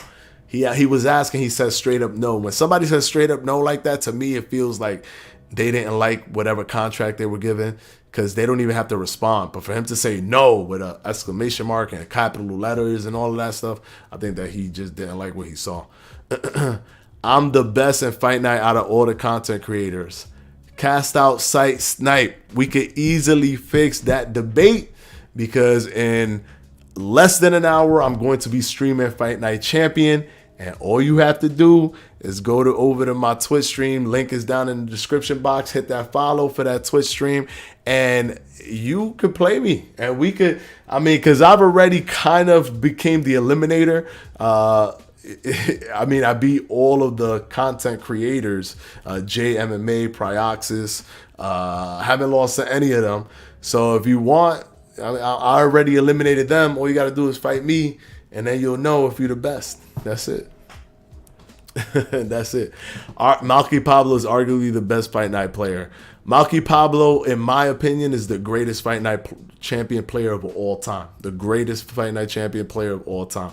He was asking. He said straight up no. When somebody says straight up no like that, to me it feels like they didn't like whatever contract they were given, because they don't even have to respond. But for him to say no with an exclamation mark and capital letters and all of that stuff, I think that he just didn't like what he saw. I'm the best in Fight Night out of all the content creators. Cast out Sight Snipe. We could easily fix that debate, because in less than an hour I'm going to be streaming Fight Night Champion, and all you have to do is go over to my Twitch stream. Link is down in the description box. Hit that follow for that Twitch stream, and you could play me, and we could, because I've already kind of became the eliminator. I beat all of the content creators, JMMA, Prioxis. Haven't lost to any of them. So if you want, I already eliminated them. All you got to do is fight me, and then you'll know if you're the best. That's it. That's it. Malky Pablo is arguably the best Fight Night player. Malky Pablo, in my opinion, is the greatest Fight Night champion player of all time. The greatest Fight Night champion player of all time.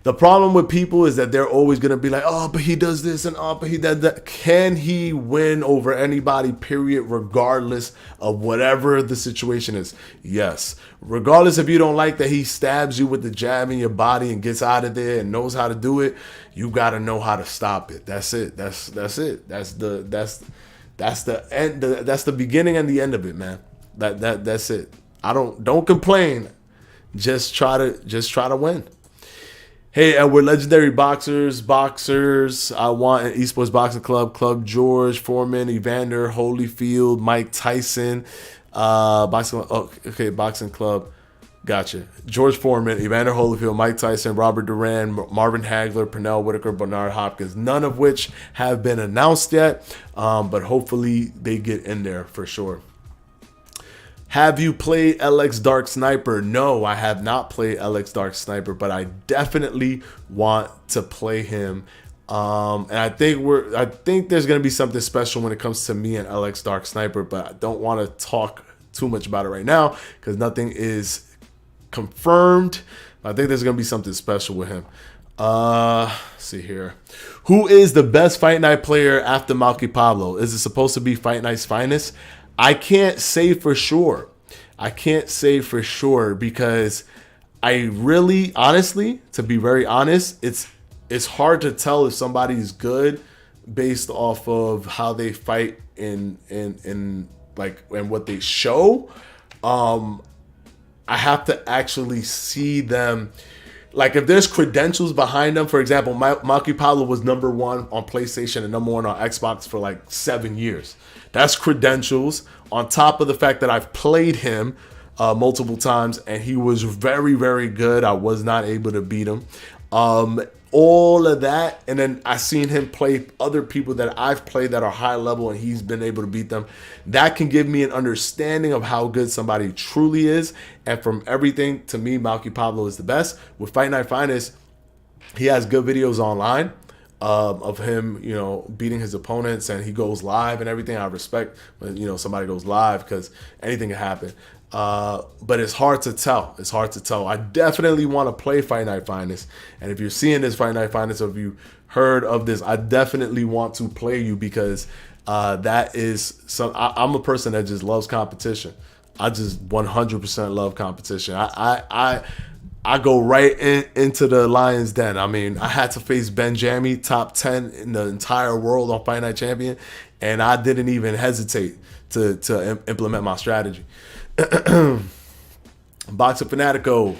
The problem with people is that they're always going to be like, oh, but he does this and oh, but he does that. Can he win over anybody, period, regardless of whatever the situation is? Yes. Regardless if you don't like that he stabs you with the jab in your body and gets out of there and knows how to do it, you got to know how to stop it. That's it. That's it. That's the end. That's the beginning and the end of it, man. That's it. Don't complain. Just try to win. Hey, we're legendary boxers. I want an Esports Boxing Club. Club George, Foreman, Evander, Holyfield, Mike Tyson. Boxing Club. Gotcha. George Foreman, Evander Holyfield, Mike Tyson, Robert Duran, Marvin Hagler, Pernell Whitaker, Bernard Hopkins. None of which have been announced yet, but hopefully they get in there for sure. Have you played LX Dark Sniper? No, I have not played LX Dark Sniper, but I definitely want to play him. And I think there's gonna be something special when it comes to me and LX Dark Sniper, but I don't want to talk too much about it right now because nothing is confirmed. I think there's gonna be something special with him. Let's see here. Who is the best Fight Night player after Malky Pablo? Is it supposed to be Fight Night's finest? I can't say for sure. Because I really, honestly, to be very honest, it's hard to tell if somebody's good based off of how they fight and what they show. I have to actually see them. Like if there's credentials behind them, for example, Malky Pablo was number 1 on PlayStation and number 1 on Xbox for like 7 years. That's credentials on top of the fact that I've played him multiple times and he was very, very good. I was not able to beat him. All of that. And then I seen him play other people that I've played that are high level and he's been able to beat them. That can give me an understanding of how good somebody truly is. And from everything, to me, Malky Pablo is the best. With Fight Night Finest, he has good videos online of him, beating his opponents, and he goes live and everything. I respect when, somebody goes live because anything can happen. But it's hard to tell. I definitely want to play Fight Night Finest. And if you're seeing this Fight Night Finest, or if you heard of this, I definitely want to play you because that is some. I'm a person that just loves competition. I just 100% love competition. I go right into the lion's den. I mean, I had to face Ben Jamie, top 10 in the entire world on Fight Night Champion, and I didn't even hesitate to implement my strategy. Boxing Fanatico,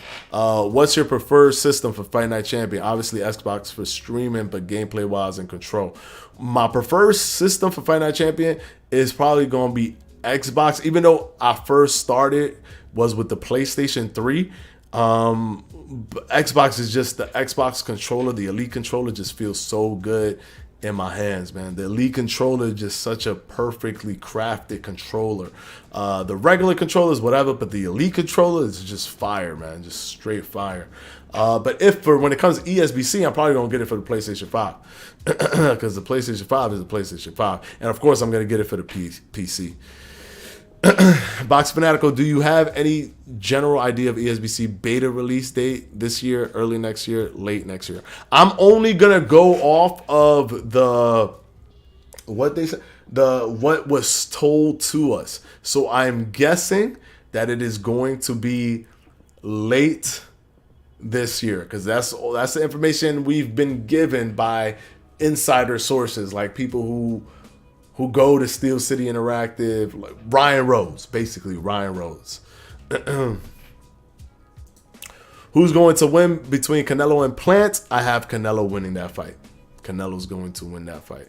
what's your preferred system for Fight Night Champion? Obviously Xbox for streaming, but gameplay wise and control. My preferred system for Fight Night Champion is probably going to be Xbox, even though I first started was with the PlayStation 3. Xbox is just the Xbox controller. The Elite controller just feels so good in my hands, man. The Elite controller is just such a perfectly crafted controller. The regular controller is whatever, but the Elite controller is just fire, man. Just straight fire. But when it comes to ESBC, I'm probably going to get it for the PlayStation 5. Because the PlayStation 5 is the PlayStation 5. And of course, I'm going to get it for the PC. Box Fanatico, do you have any general idea of ESBC beta release date this year, early next year, late next year? I'm only gonna go off of what was told to us. So I'm guessing that it is going to be late this year because that's the information we've been given by insider sources, like people who go to Steel City Interactive, like Ryan Rhodes. Who's going to win between Canelo and Plant? I have Canelo winning that fight. Canelo's going to win that fight.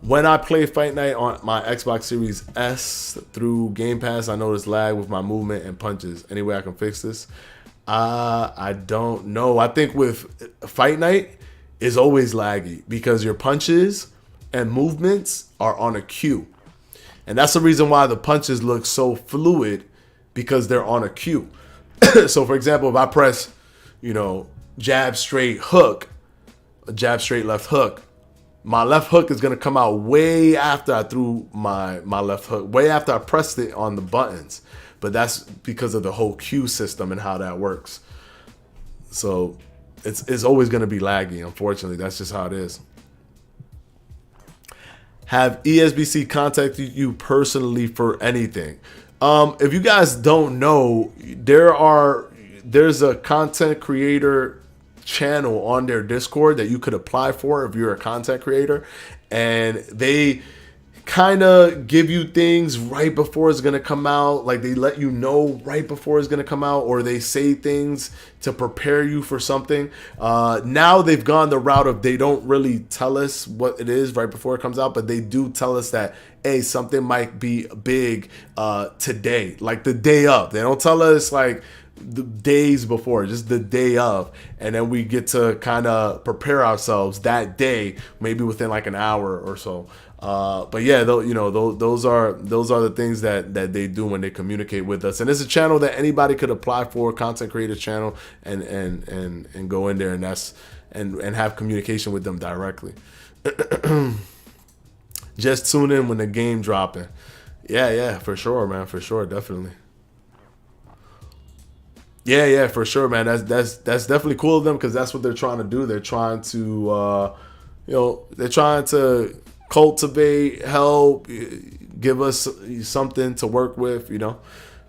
When I play Fight Night on my Xbox Series S through Game Pass, I notice lag with my movement and punches. Any way I can fix this? I don't know. I think with Fight Night, it's always laggy because your punches and movements are on a cue. And that's the reason why the punches look so fluid, because they're on a cue. So for example, if I press, jab straight hook, a jab straight left hook, my left hook is going to come out way after I threw my left hook, way after I pressed it on the buttons. But that's because of the whole cue system and how that works. So it's always going to be laggy. Unfortunately, that's just how it is. Have ESBC contacted you personally for anything? If you guys don't know, there's a content creator channel on their Discord that you could apply for if you're a content creator, and they kind of give you things right before it's going to come out. Like, they let you know right before it's going to come out, or they say things to prepare you for something. Now they've gone the route of, they don't really tell us what it is right before it comes out, but they do tell us that, hey, something might be big today, like the day of. They don't tell us like the days before, just the day of, and then we get to kind of prepare ourselves that day, maybe within like an hour or so. But yeah, those are the things that they do when they communicate with us. And it's a channel that anybody could apply for, content creator channel, and go in there and have communication with them directly. Just tune in when the game dropping. Yeah, for sure, man, for sure, definitely. Yeah, for sure, man. That's definitely cool of them, because that's what they're trying to do. They're trying to cultivate, help, give us something to work with,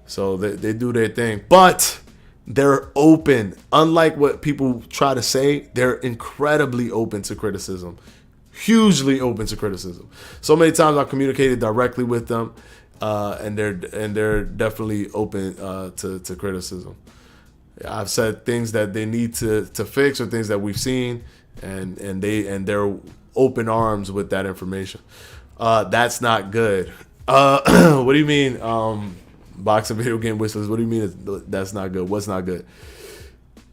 So they do their thing. But they're open. Unlike what people try to say, they're incredibly open to criticism. Hugely open to criticism. So many times I've communicated directly with them, and they're definitely open to criticism. I've said things that they need to fix, or things that we've seen, and they're open arms with that information. That's not good. What do you mean, boxing video game whistlers? What do you mean that's not good? What's not good?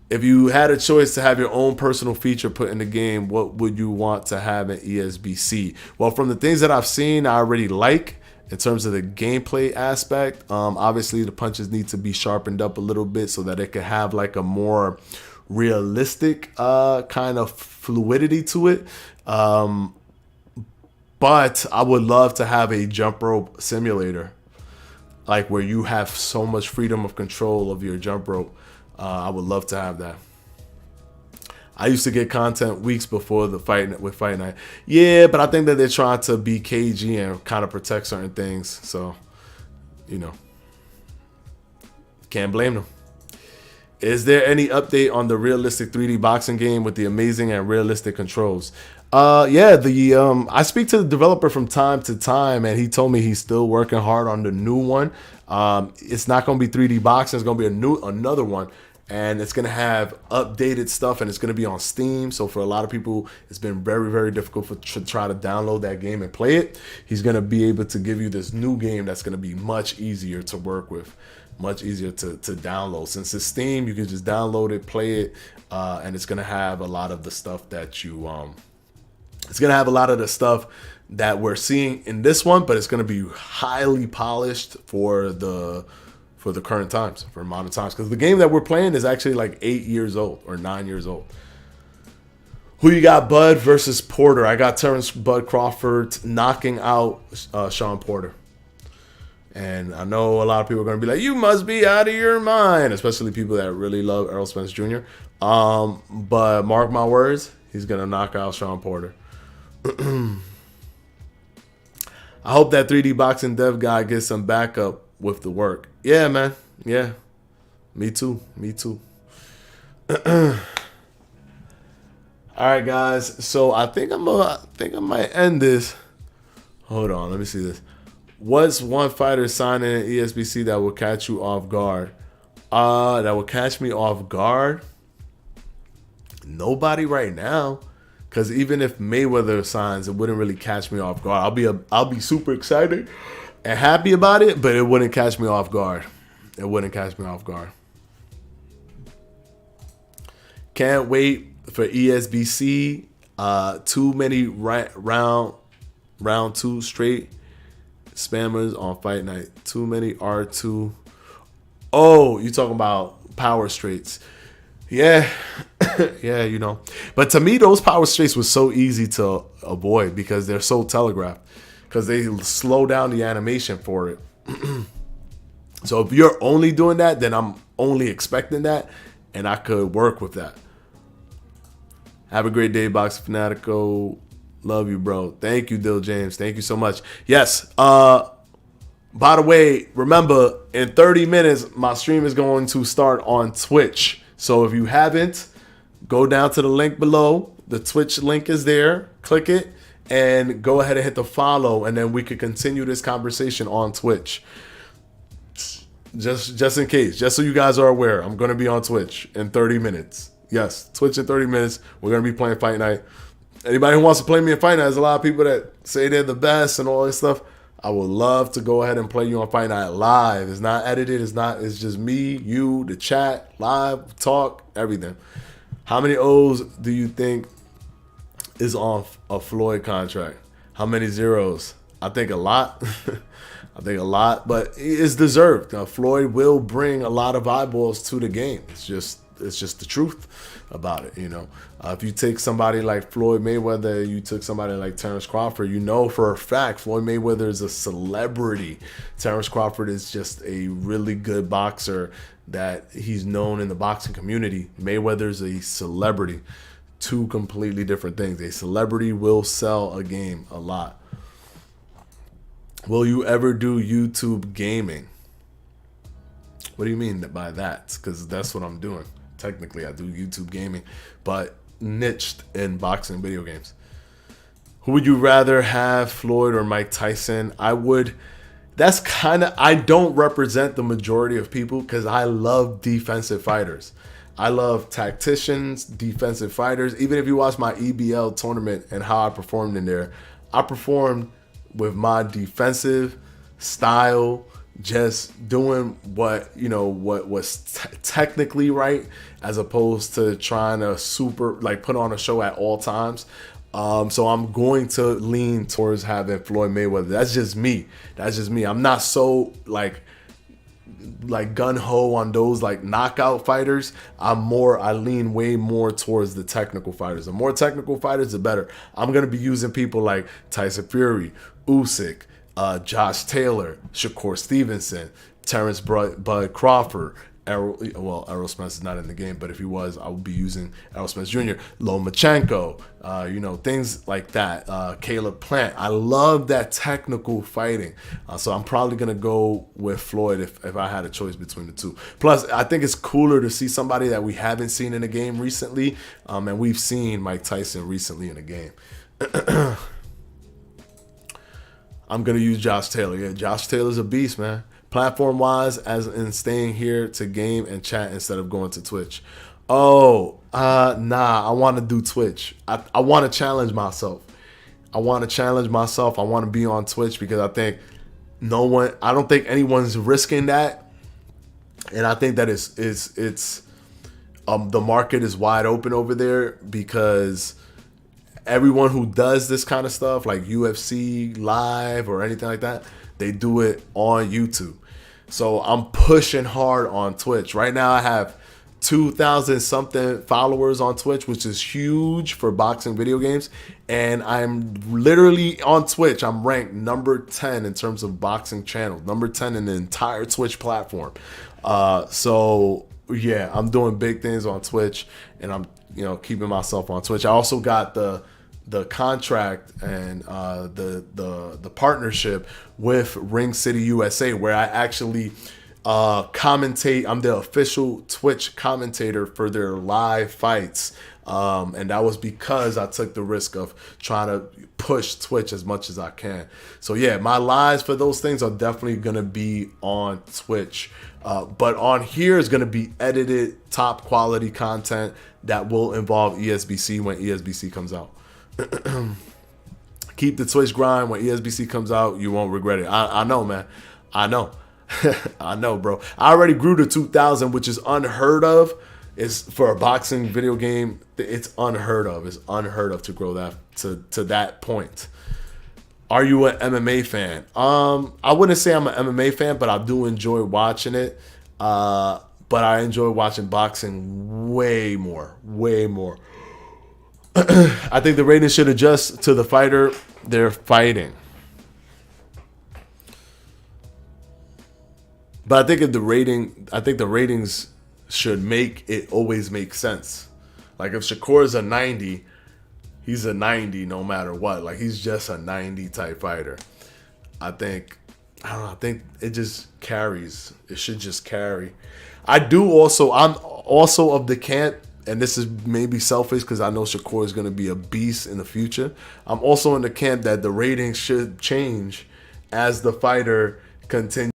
If you had a choice to have your own personal feature put in the game, what would you want to have in ESBC? Well, from the things that I've seen, I already like in terms of the gameplay aspect. Obviously, the punches need to be sharpened up a little bit so that it could have like a more realistic kind of fluidity to it. But I would love to have a jump rope simulator, like where you have so much freedom of control of your jump rope. I would love to have that. I used to get content weeks before the fight with Fight Night. Yeah, but I think that they're trying to be cagey and kind of protect certain things. So, can't blame them. Is there any update on the realistic 3D boxing game with the amazing and realistic controls? I speak to the developer from time to time, and he told me he's still working hard on the new one. It's not going to be 3D boxing. It's going to be another one. And it's going to have updated stuff, and it's going to be on Steam. So for a lot of people, it's been very, very difficult to try to download that game and play it. He's going to be able to give you this new game that's going to be much easier to work with, much easier to download. Since it's Steam, you can just download it, play it, and it's going to have a lot of the stuff that it's going to have a lot of the stuff that we're seeing in this one, but it's going to be highly polished for the current times, for modern times. Because the game that we're playing is actually like 8 years old or 9 years old. Who you got, Bud versus Porter? I got Terrence Bud Crawford knocking out Sean Porter. And I know a lot of people are going to be like, you must be out of your mind, especially people that really love Errol Spence Jr. But mark my words, he's going to knock out Sean Porter. I hope that 3D boxing dev guy gets some backup with the work. Yeah, man. Yeah. Me too. All right, guys. So I think I might end this. Hold on. Let me see this. What's one fighter signing in ESBC that will catch you off guard? That will catch me off guard? Nobody right now. Because even if Mayweather signs, it wouldn't really catch me off guard. I'll be super excited and happy about it, but it wouldn't catch me off guard. It wouldn't catch me off guard. Can't wait for ESBC. Too many round 2 straight spammers on Fight Night. Too many R2. Oh, you talking about power straights. Yeah. Yeah, But to me, those power straights were so easy to avoid because they're so telegraphed. Because they slow down the animation for it. So if you're only doing that, then I'm only expecting that, and I could work with that. Have a great day, Boxing Fanatico. Love you, bro. Thank you, Dill James. Thank you so much. Yes. By the way, remember, in 30 minutes, my stream is going to start on Twitch. So if you haven't, go down to the link below. The Twitch link is there. Click it and go ahead and hit the follow, and then we can continue this conversation on Twitch. Just in case, just so you guys are aware, I'm going to be on Twitch in 30 minutes. Yes, Twitch in 30 minutes. We're going to be playing Fight Night. Anybody who wants to play me in Fight Night, there's a lot of people that say they're the best and all this stuff. I would love to go ahead and play you on Fight Night live. It's not edited. It's just me, you, the chat, live, talk, everything. How many O's do you think is on a Floyd contract? How many zeros? I think a lot. I think a lot, but it's deserved. Floyd will bring a lot of eyeballs to the game. It's just the truth about it, you know. If you take somebody like Floyd Mayweather, you took somebody like Terrence Crawford, you know for a fact Floyd Mayweather is a celebrity. Terrence Crawford is just a really good boxer that he's known in the boxing community. Mayweather's a celebrity. Two completely different things. A celebrity will sell a game a lot. Will you ever do YouTube gaming? What do you mean by that? Because that's what I'm doing. Technically, I do YouTube gaming, but niched in boxing video games. Who would you rather have, Floyd or Mike Tyson? I don't represent the majority of people because I love defensive fighters. I love tacticians, defensive fighters. Even if you watch my EBL tournament and how I performed in there, I performed with my defensive style, just doing what was technically right, as opposed to trying to put on a show at all times. So I'm going to lean towards having Floyd Mayweather. That's just me. I'm not so like gun-ho on those like knockout fighters. I lean way more towards the technical fighters. The more technical fighters, the better. I'm going to be using people like Tyson Fury, Usyk, Josh Taylor, Shakur Stevenson, Terrence Bud Crawford, Errol Spence is not in the game, but if he was, I would be using Errol Spence Jr., Lomachenko, things like that. Caleb Plant. I love that technical fighting. So I'm probably going to go with Floyd if I had a choice between the two. Plus, I think it's cooler to see somebody that we haven't seen in a game recently. And we've seen Mike Tyson recently in a game. I'm going to use Josh Taylor. Yeah, Josh Taylor's a beast, man. Platform-wise, as in staying here to game and chat instead of going to Twitch. Nah, I want to do Twitch. I want to challenge myself. I want to be on Twitch because I don't think anyone's risking that. And I think that it's the market is wide open over there because everyone who does this kind of stuff, like UFC live or anything like that, they do it on YouTube. So I'm pushing hard on Twitch. Right now I have 2,000 something followers on Twitch, which is huge for boxing video games. And I'm literally on Twitch. I'm ranked number 10 in terms of boxing channels, number 10 in the entire Twitch platform. So yeah, I'm doing big things on Twitch and I'm, keeping myself on Twitch. I also got the contract and the partnership with Ring City USA, where I actually commentate. I'm the official Twitch commentator for their live fights, and that was because I took the risk of trying to push Twitch as much as I can. So yeah, my lives for those things are definitely gonna be on Twitch, but on here is gonna be edited, top quality content that will involve ESBC when ESBC comes out. Keep the Twitch grind. When ESBC comes out, you won't regret it. I know, man. I know. I know, bro. I already grew to 2,000, which is unheard of. It's for a boxing video game. It's unheard of. It's unheard of to grow that to that point. Are you an MMA fan? I wouldn't say I'm an MMA fan, but I do enjoy watching it. But I enjoy watching boxing way more. I think the ratings should adjust to the fighter they're fighting. But I think the ratings should always make sense. Like if Shakur is a 90, he's a 90 no matter what. Like he's just a 90 type fighter. I think it just carries. It should just carry. I'm also of the camp, and this is maybe selfish because I know Shakur is going to be a beast in the future. I'm also in the camp that the ratings should change as the fighter continues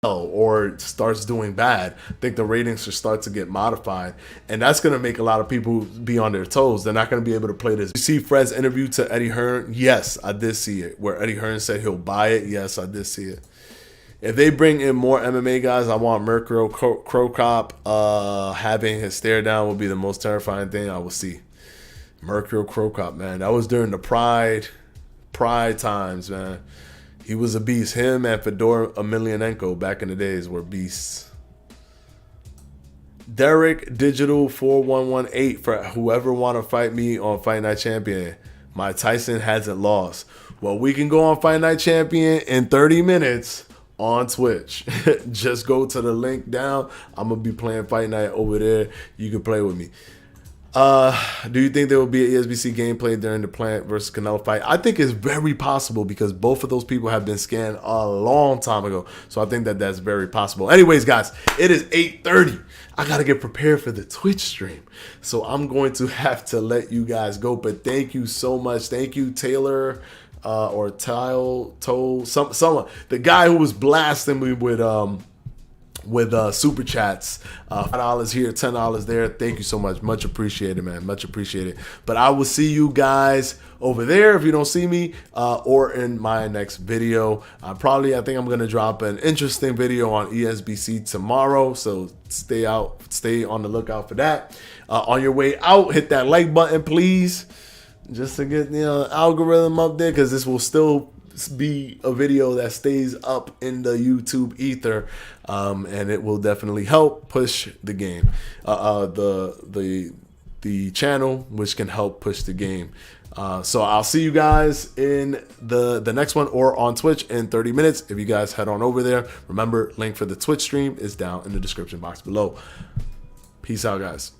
or starts doing bad. I think the ratings should start to get modified, and that's going to make a lot of people be on their toes. They're not going to be able to play this. You see Fred's interview to Eddie Hearn? Yes, I did see it, where Eddie Hearn said he'll buy it. Yes, I did see it. If they bring in more MMA guys, I want Mercury Crocop. Having his stare down will be the most terrifying thing I will see. Mercury Crocop, man, that was during the Pride times, man. He was a beast. Him and Fedor Emelianenko back in the days were beasts. Derek Digital 4118 for whoever want to fight me on Fight Night Champion. My Tyson hasn't lost. Well, we can go on Fight Night Champion in 30 minutes on Twitch. Just go to the link down. I'm going to be playing Fight Night over there. You can play with me. Do you think there will be an ESBC gameplay during the Plant versus Canelo fight? I think it's very possible because both of those people have been scanned a long time ago. So I think that that's very possible. Anyways, guys, it is 8:30. I got to get prepared for the Twitch stream. So I'm going to have to let you guys go. But thank you so much. Thank you, Taylor or someone. The guy who was blasting me with super chats, $5 here, $10 there. Thank you so much. Much appreciated, man. Much appreciated. But I will see you guys over there if you don't see me, or in my next video. I think I'm gonna drop an interesting video on ESBC tomorrow, so stay on the lookout for that. On your way out, hit that like button, please, just to get the algorithm up there, because this will still be a video that stays up in the YouTube ether, and it will definitely help push the game, the channel, which can help push the game. So I'll see you guys in the next one or on Twitch in 30 minutes. If you guys head on over there, remember, link for the Twitch stream is down in the description box below. Peace out, guys.